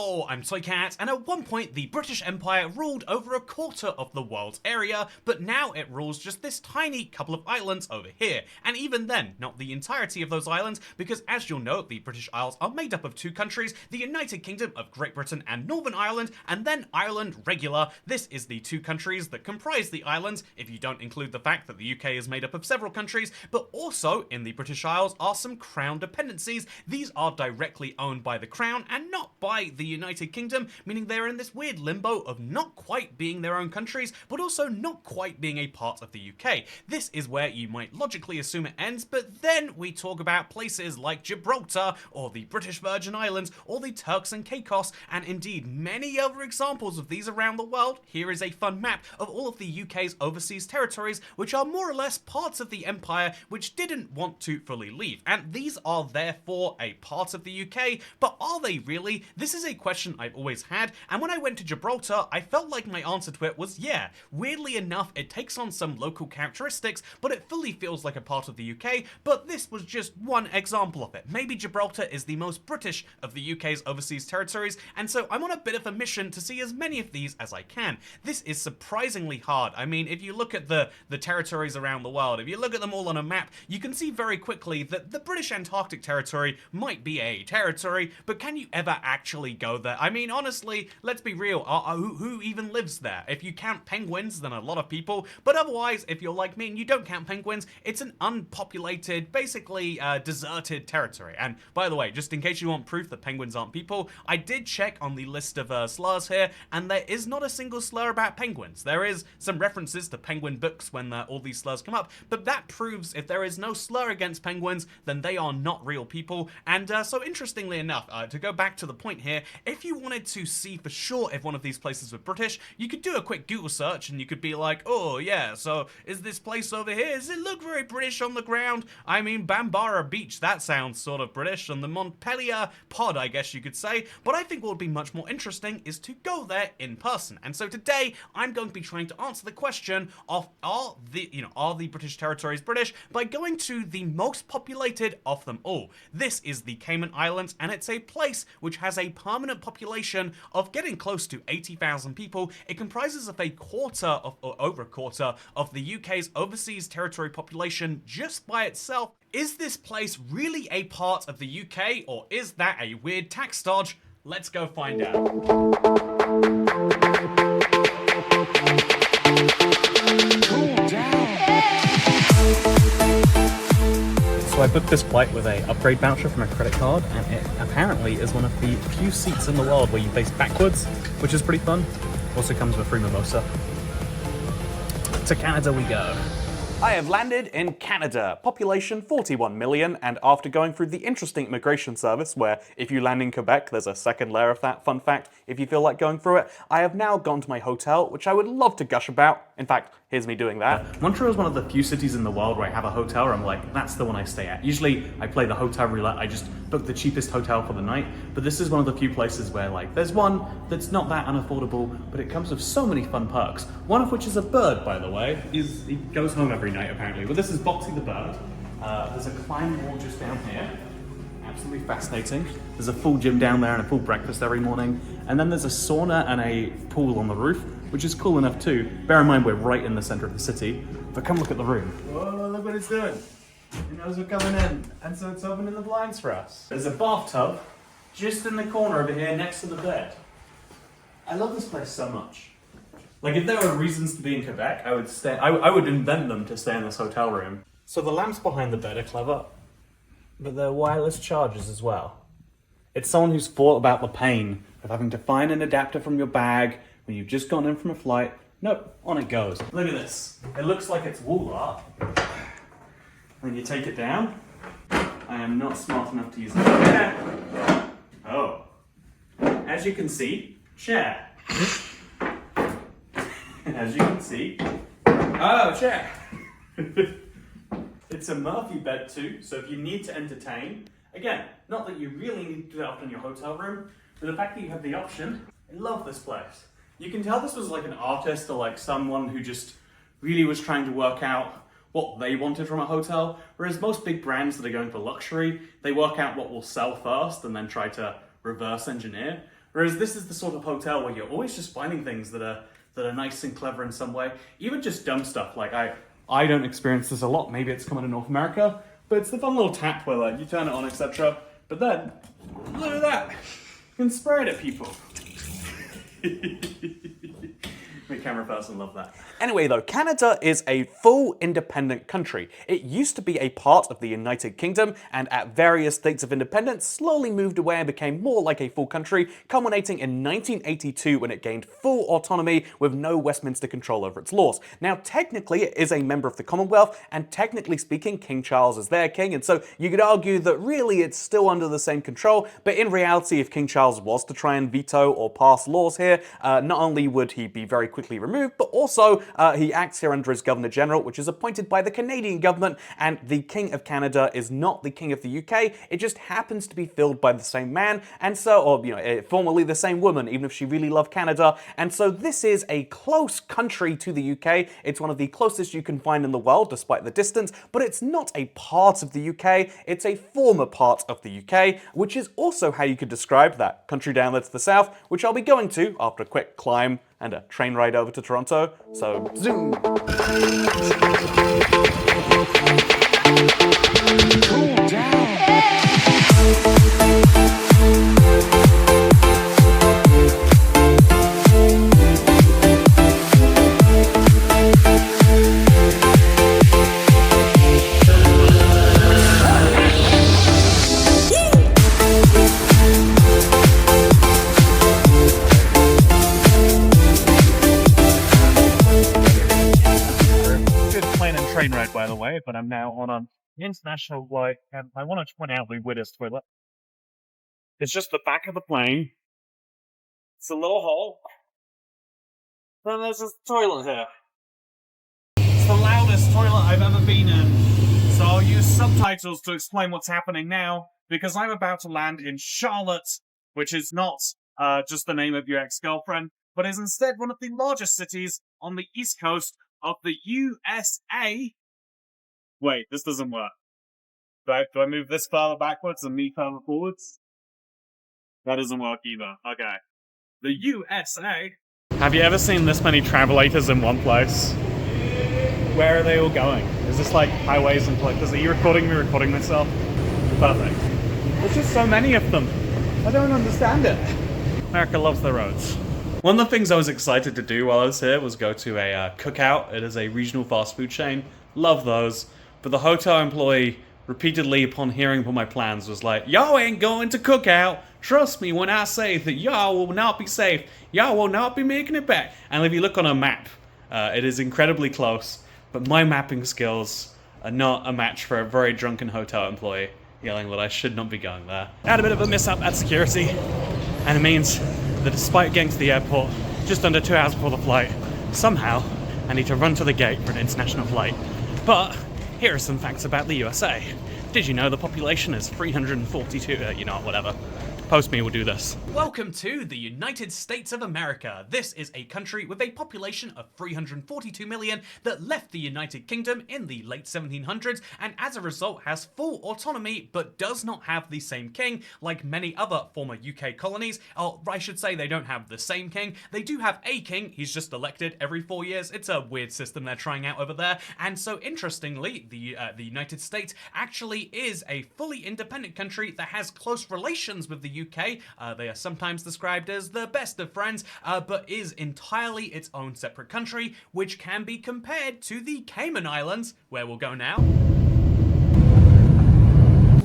Yo, I'm Toycat, and at one point the British Empire ruled over a quarter of the world's area, but now it rules just this tiny couple of islands over here, and even then, not the entirety of those islands, because as you'll know, the British Isles are made up of two countries, the United Kingdom of Great Britain and Northern Ireland, and then Ireland regular. This is the two countries that comprise the islands, if you don't include the fact that the UK is made up of several countries, but also in the British Isles are some crown dependencies. These are directly owned by the crown and not by the United Kingdom, meaning they're in this weird limbo of not quite being their own countries, but also not quite being a part of the UK. This is where you might logically assume it ends, but then we talk about places like Gibraltar, or the British Virgin Islands, or the Turks and Caicos, and indeed many other examples of these around the world. Here is a fun map of all of the UK's overseas territories, which are more or less parts of the empire which didn't want to fully leave, and these are therefore a part of the UK, but are they really? This is a question I've always had, and when I went to Gibraltar, I felt like my answer to it was yeah. Weirdly enough, it takes on some local characteristics, but it fully feels like a part of the UK, but this was just one example of it. Maybe Gibraltar is the most British of the UK's overseas territories, and so I'm on a bit of a mission to see as many of these as I can. This is surprisingly hard. I mean, if you look at the territories around the world, if you look at them all on a map, you can see very quickly that the British Antarctic Territory might be a territory, but can you ever actually go there? I mean, honestly, let's be real, who even lives there? If you count penguins, then a lot of people, but otherwise, if you're like me and you don't count penguins, it's an unpopulated, basically deserted territory. And by the way, just in case you want proof that penguins aren't people, I did check on the list of slurs here, and there is not a single slur about penguins. There is some references to penguin books when all these slurs come up, but that proves if there is no slur against penguins, then they are not real people. And so interestingly enough, to go back to the point here, if you wanted to see for sure if one of these places were British, you could do a quick Google search and you could be like, oh yeah, so is this place over here, does it look very British on the ground? I mean, Bambara Beach, that sounds sort of British, and the Montpellier Pod, I guess you could say, but I think what would be much more interesting is to go there in person. And so today, I'm going to be trying to answer the question of are the British territories British by going to the most populated of them all. This is the Cayman Islands, and it's a place which has a permanent population of getting close to 80,000 people. It comprises of over a quarter of the UK's overseas territory population just by itself. Is this place really a part of the UK, or is that a weird tax dodge? Let's go find out. So I booked this flight with a upgrade voucher from a credit card, and it apparently is one of the few seats in the world where you face backwards, which is pretty fun. Also comes with free mimosa. To Canada we go. I have landed in Canada, population 41 million, and after going through the interesting immigration service where if you land in Quebec, there's a second layer of that fun fact if you feel like going through it, I have now gone to my hotel, which I would love to gush about. In fact, here's me doing that. Montreal is one of the few cities in the world where I have a hotel where I'm like, that's the one I stay at. Usually I play the hotel roulette, I just book the cheapest hotel for the night, but this is one of the few places where like, there's one that's not that unaffordable, but it comes with so many fun perks. One of which is a bird, by the way. He goes home every night apparently, but this is Boxy the bird. There's a climbing wall just down here. Absolutely fascinating. There's a full gym down there and a full breakfast every morning. And then there's a sauna and a pool on the roof, which is cool enough too. Bear in mind we're right in the center of the city, but come look at the room. Whoa, look what it's doing. It knows we're coming in, and so it's opening the blinds for us. There's a bathtub just in the corner over here next to the bed. I love this place so much. Like if there were reasons to be in Quebec, I would stay. I would invent them to stay in this hotel room. So the lamps behind the bed are clever, but they're wireless chargers as well. It's someone who's thought about the pain of having to find an adapter from your bag when you've just gone in from a flight. Nope, on it goes. Look at this. It looks like it's wall art. Then you take it down. I am not smart enough to use it. Yeah. Oh. As you can see, chair. As you can see, oh, chair. It's a Murphy bed too, so if you need to entertain, again, not that you really need to do that in your hotel room, but the fact that you have the option, I love this place. You can tell this was like an artist or like someone who just really was trying to work out what they wanted from a hotel, whereas most big brands that are going for luxury, they work out what will sell first and then try to reverse engineer. Whereas this is the sort of hotel where you're always just finding things that are nice and clever in some way. Even just dumb stuff. Like I don't experience this a lot. Maybe it's common in North America, but it's the fun little tap where like you turn it on, etc. But then look at that. You can spray it at people. The camera person love that. Anyway though, Canada is a full independent country. It used to be a part of the United Kingdom and at various states of independence slowly moved away and became more like a full country, culminating in 1982 when it gained full autonomy with no Westminster control over its laws. Now technically it is a member of the Commonwealth and technically speaking King Charles is their king, and so you could argue that really it's still under the same control, but in reality if King Charles was to try and veto or pass laws here, not only would he be very quickly removed, but also he acts here under his Governor General, which is appointed by the Canadian government, and the King of Canada is not the King of the UK, it just happens to be filled by the same man, and so, or formerly the same woman, even if she really loved Canada, and so this is a close country to the UK, it's one of the closest you can find in the world despite the distance, but it's not a part of the UK, it's a former part of the UK, which is also how you could describe that country down there to the south, which I'll be going to after a quick climb and a train ride over to Toronto, so zoom! Cool down! Train ride, by the way, but I'm now on an international flight, and I want to point out the weirdest toilet. It's just the back of the plane. It's a little hole. Then there's this toilet here. It's the loudest toilet I've ever been in, so I'll use subtitles to explain what's happening now, because I'm about to land in Charlotte, which is not just the name of your ex-girlfriend, but is instead one of the largest cities on the east coast of the USA. Wait, this doesn't work. Do I move this further backwards and me further forwards? That doesn't work either. Okay. The USA. Have you ever seen this many travelators in one place? Where are they all going? Is this like highways and places? Are you recording me recording myself? Perfect. There's just so many of them. I don't understand it. America loves the roads. One of the things I was excited to do while I was here was go to a cookout. It is a regional fast food chain. Love those. But the hotel employee repeatedly, upon hearing about my plans, was like, "Y'all ain't going to cookout. Trust me when I say that y'all will not be safe. Y'all will not be making it back." And if you look on a map, it is incredibly close. But my mapping skills are not a match for a very drunken hotel employee yelling that I should not be going there. I had a bit of a mishap at security, and it means that despite getting to the airport just under 2 hours before the flight, somehow I need to run to the gate for an international flight. But here are some facts about the USA. Did you know the population is 342? Whatever. Post me will do this. Welcome to the United States of America. This is a country with a population of 342 million that left the United Kingdom in the late 1700s and as a result has full autonomy but does not have the same king like many other former UK colonies. Or I should say they don't have the same king. They do have a king. He's just elected every 4 years. It's a weird system they're trying out over there. And so interestingly, the United States actually is a fully independent country that has close relations with the UK. They are sometimes described as the best of friends, but is entirely its own separate country, which can be compared to the Cayman Islands, where we'll go now.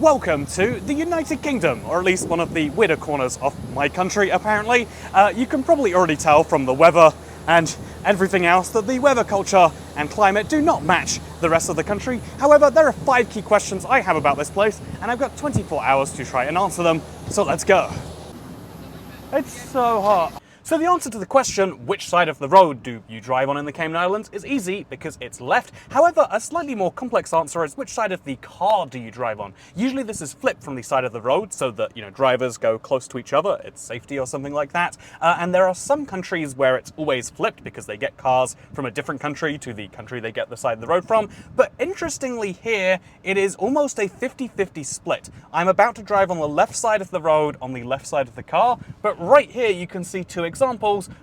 Welcome to the United Kingdom, or at least one of the weirder corners of my country, apparently. You can probably already tell from the weather and everything else that the weather culture and climate do not match the rest of the country. However, there are 5 key questions I have about this place, and I've got 24 hours to try and answer them, so let's go. It's so hot. So the answer to the question, which side of the road do you drive on in the Cayman Islands, is easy because it's left. However, a slightly more complex answer is which side of the car do you drive on? Usually this is flipped from the side of the road so that, drivers go close to each other, it's safety or something like that. And there are some countries where it's always flipped because they get cars from a different country to the country they get the side of the road from. But interestingly here, it is almost a 50-50 split. I'm about to drive on the left side of the road on the left side of the car, but right here you can see two examples.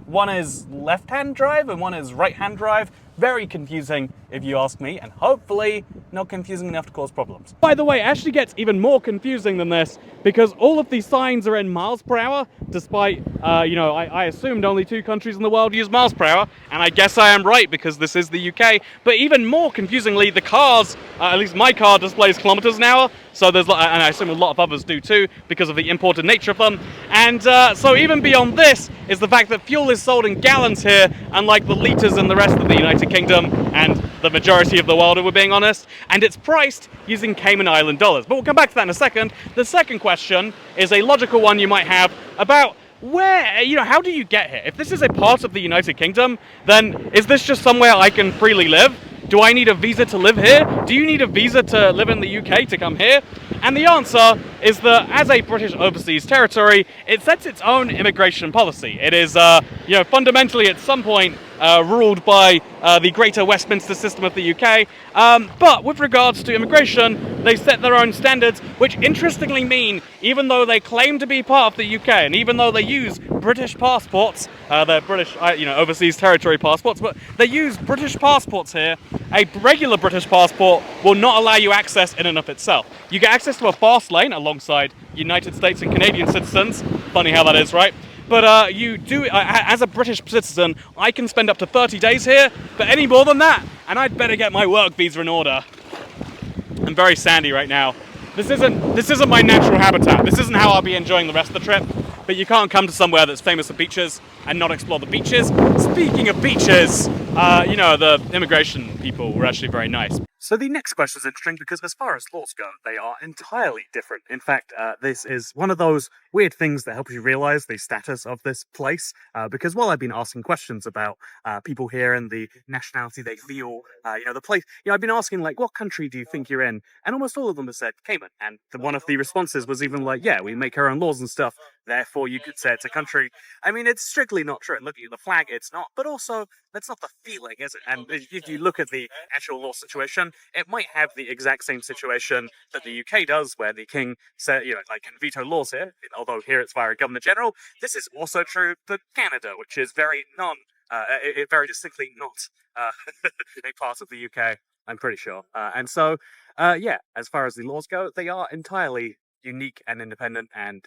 One is left-hand drive and one is right-hand drive. Very confusing if you ask me, and hopefully not confusing enough to cause problems. By the way, it actually gets even more confusing than this because all of these signs are in miles per hour, despite, I assumed only 2 countries in the world use miles per hour, and I guess I am right because this is the UK. But even more confusingly, the cars, at least my car displays kilometers an hour, so there's, and I assume a lot of others do too, because of the imported nature of them. And so even beyond this is the fact that fuel is sold in gallons here, unlike the liters in the rest of the United Kingdom and the majority of the world, if we're being honest, and it's priced using Cayman Island dollars. But we'll come back to that in a second. The second question is a logical one you might have about where, how do you get here? If this is a part of the United Kingdom, then is this just somewhere I can freely live? Do I need a visa to live here? Do you need a visa to live in the UK to come here? And the answer is that as a British overseas territory, it sets its own immigration policy. It is, fundamentally at some point ruled by the Greater Westminster system of the UK. But with regards to immigration, they set their own standards, which interestingly mean, even though they claim to be part of the UK, and even though they use British passports, they're British, overseas territory passports, but they use British passports here, a regular British passport will not allow you access in and of itself. You get access to a fast lane alongside United States and Canadian citizens. Funny how that is, right? But you do, as a British citizen, I can spend up to 30 days here, but any more than that, and I'd better get my work visa in order. I'm very sandy right now. This isn't my natural habitat. This isn't how I'll be enjoying the rest of the trip. But you can't come to somewhere that's famous for beaches and not explore the beaches. Speaking of beaches, the immigration people were actually very nice. So the next question is interesting because as far as laws go, they are entirely different. In fact, this is one of those weird things that helps you realize the status of this place. Because while I've been asking questions about people here and the nationality they feel, the place, I've been asking like, what country do you think you're in? And almost all of them have said Cayman. And one of the responses was even like, yeah, we make our own laws and stuff. Therefore, you could say it's a country. I mean, it's strictly not true. Looking at the flag, it's not. But also, that's not the feeling, is it? And if you look at the actual law situation, it might have the exact same situation that the UK does, where the king said, can veto laws here. Although here it's via a governor general. This is also true for Canada, which is very very distinctly not a part of the UK. I'm pretty sure. And so, as far as the laws go, they are entirely unique and independent, and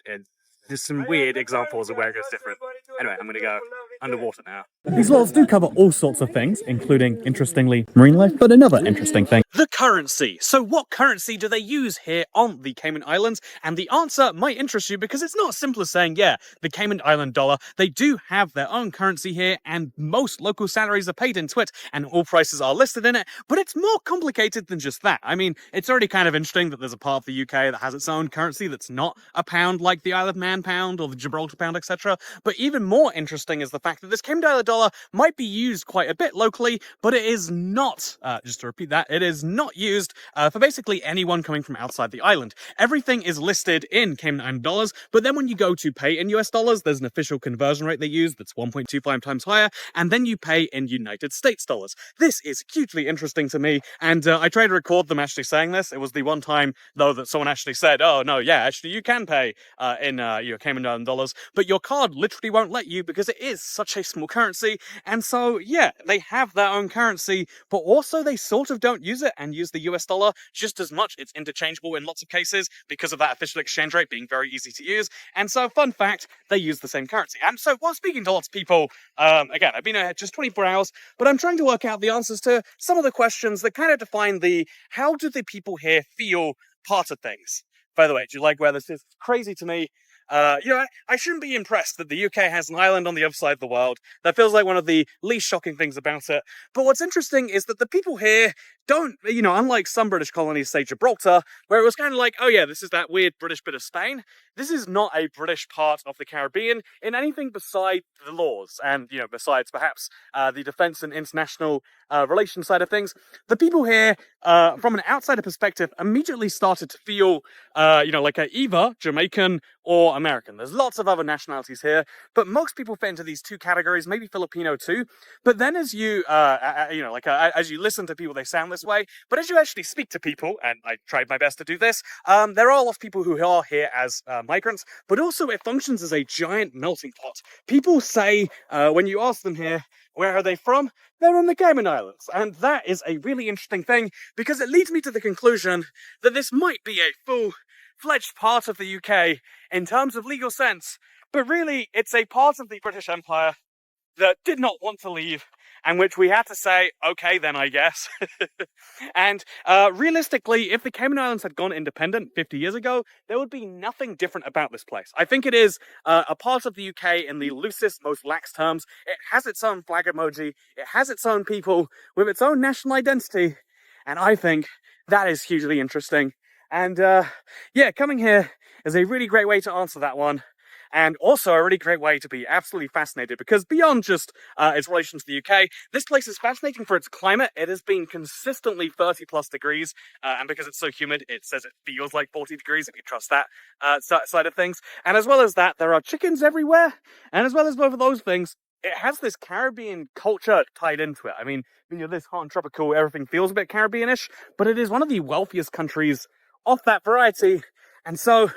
there's some weird examples of where it goes different. Anyway, I'm going to go underwater now. These laws do cover all sorts of things, including, interestingly, marine life, but another interesting thing. The currency. So what currency do they use here on the Cayman Islands? And the answer might interest you because it's not as simple as saying, yeah, the Cayman Island dollar. They do have their own currency here, and most local salaries are paid in twit, and all prices are listed in it. But it's more complicated than just that. I mean, it's already kind of interesting that there's a part of the UK that has its own currency that's not a pound like the Isle of Man pound or the Gibraltar pound, etc. But even more interesting is the fact that this Cayman Island dollar might be used quite a bit locally, but it is not, just to repeat that, it is not used for basically anyone coming from outside the island. Everything is listed in Cayman Island dollars, but then when you go to pay in US dollars, there's an official conversion rate they use that's 1.25 times higher, and then you pay in United States dollars. This is hugely interesting to me, and I tried to record them actually saying this. It was the one time, though, that someone actually said, oh, no, yeah, actually, you can pay in your Cayman Island dollars, but your card literally won't let you because it is such a small currency, and so, yeah, they have their own currency, but also they sort of don't use it and use the US dollar just as much. It's interchangeable in lots of cases because of that official exchange rate being very easy to use. And so, fun fact, they use the same currency. And so, while speaking to lots of people, again, I've been here just 24 hours, but I'm trying to work out the answers to some of the questions that kind of define how do the people here feel part of things. By the way, do you like where this is? It's crazy to me. I shouldn't be impressed that the UK has an island on the other side of the world. That feels like one of the least shocking things about it. But what's interesting is that the people here don't, unlike some British colonies, say Gibraltar, where it was kind of like, oh yeah, this is that weird British bit of Spain. this is not a British part of the Caribbean in anything beside the laws, and, you know, besides perhaps the defense and international relations side of things. The people here, from an outsider perspective, immediately started to feel, you know, like either Jamaican or American. There's lots of other nationalities here, but most people fit into these two categories, maybe Filipino too. But then as you, you know, like as you listen to people, they sound this way. But as you actually speak to people, and I tried my best to do this, there are a lot of people who are here as migrants, but also it functions as a giant melting pot. People say, when you ask them here, where are they from? They're on the Cayman Islands. And that is a really interesting thing, because it leads me to the conclusion that this might be a full-fledged part of the UK in terms of legal sense, but really it's a part of the British Empire that did not want to leave, and which we had to say, okay then, I guess. And realistically, if the Cayman Islands had gone independent 50 years ago, there would be nothing different about this place. I think it is a part of the UK in the loosest, most lax terms. It has its own flag emoji, it has its own people with its own national identity, and I think that is hugely interesting. And yeah, coming here is a really great way to answer that one. And also a really great way to be absolutely fascinated, because beyond just its relation to the UK, this place is fascinating for its climate. It has been consistently 30 plus degrees, and because it's so humid, it says it feels like 40 degrees, if you trust that side of things. And as well as that, there are chickens everywhere, and as well as both of those things, it has this Caribbean culture tied into it. I mean, you know, this hot and tropical, everything feels a bit Caribbeanish, but it is one of the wealthiest countries of that variety. And so,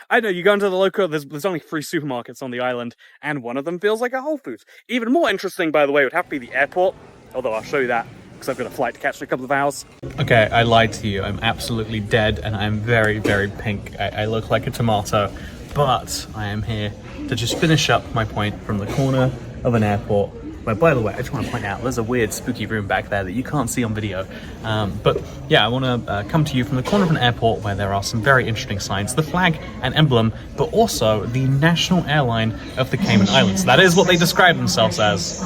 I know, you go into the local, there's only 3 supermarkets on the island, and one of them feels like a Whole Foods. Even more interesting, by the way, would have to be the airport, although I'll show you that, because I've got a flight to catch in a couple of hours. Okay, I lied to you. I'm absolutely dead, and I'm very, very pink. I look like a tomato, but I am here to just finish up my point from the corner of an airport. Where, by the way, I just want to point out, there's a weird spooky room back there that you can't see on video. But yeah, I want to come to you from the corner of an airport where there are some very interesting signs, the flag and emblem, but also the national airline of the Cayman Islands. That is what they describe themselves as.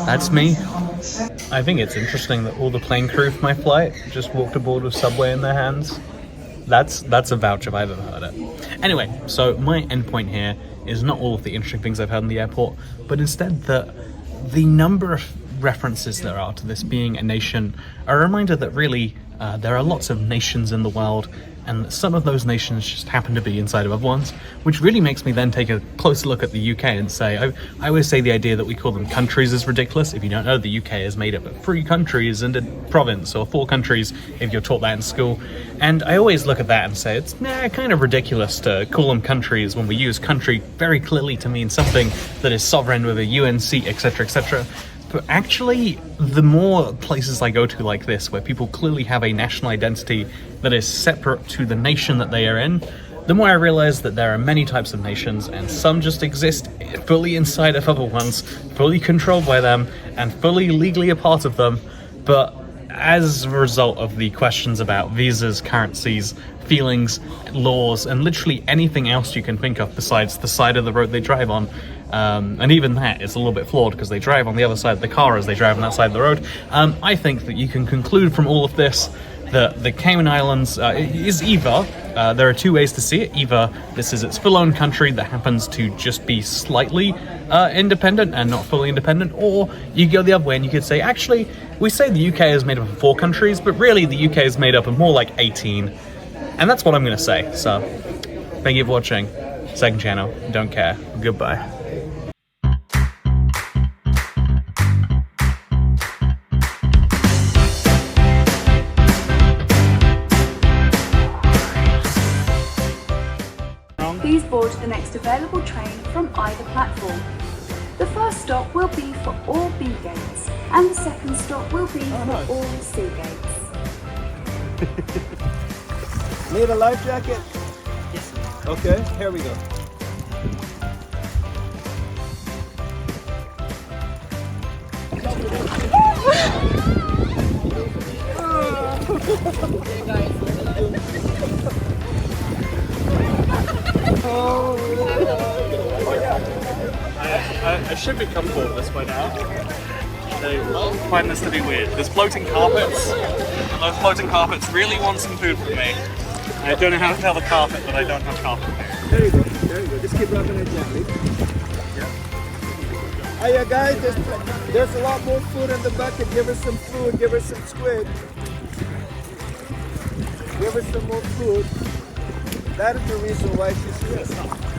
That's me. I think it's interesting that all the plane crew for my flight just walked aboard with Subway in their hands. That's a vouch if I've ever heard it. Anyway, so my endpoint here is not all of the interesting things I've heard in the airport, but instead that the number of references there are to this being a nation are a reminder that really there are lots of nations in the world, and some of those nations just happen to be inside of other ones, which really makes me then take a closer look at the UK and say, I always say the idea that we call them countries is ridiculous. If you don't know, the UK is made up of 3 countries and a province, or 4 countries if you're taught that in school. And I always look at that and say, it's kind of ridiculous to call them countries when we use country very clearly to mean something that is sovereign with a UN seat, etc., etc. But actually, the more places I go to like this, where people clearly have a national identity that is separate to the nation that they are in, the more I realize that there are many types of nations, and some just exist fully inside of other ones, fully controlled by them, and fully legally a part of them. But as a result of the questions about visas, currencies, feelings, laws, and literally anything else you can think of besides the side of the road they drive on, and even that is a little bit flawed because they drive on the other side of the car as they drive on that side of the road. I think that you can conclude from all of this that the Cayman Islands is either, there are 2 ways to see it, either this is its full-own country that happens to just be slightly independent and not fully independent, or you go the other way and you could say, actually, we say the UK is made up of 4 countries, but really the UK is made up of more like 18. And that's what I'm going to say. So, thank you for watching. Second channel, don't care. Goodbye. Please board the next available train from either platform. The first stop will be for all B gates, and the second stop will be for all C gates. Need a life jacket? Yes. Okay, here we go. I should be comfortable with this by now. I find this to be weird. There's floating carpets, and those floating carpets really want some food from me. I don't know how to tell the carpet that I don't have carpet there. There you go. There you go. Just keep rubbing it gently. Hiya guys, there's a lot more food in the bucket. Give her some food. Give her some squid. Give her some more food. That is the reason why she's here.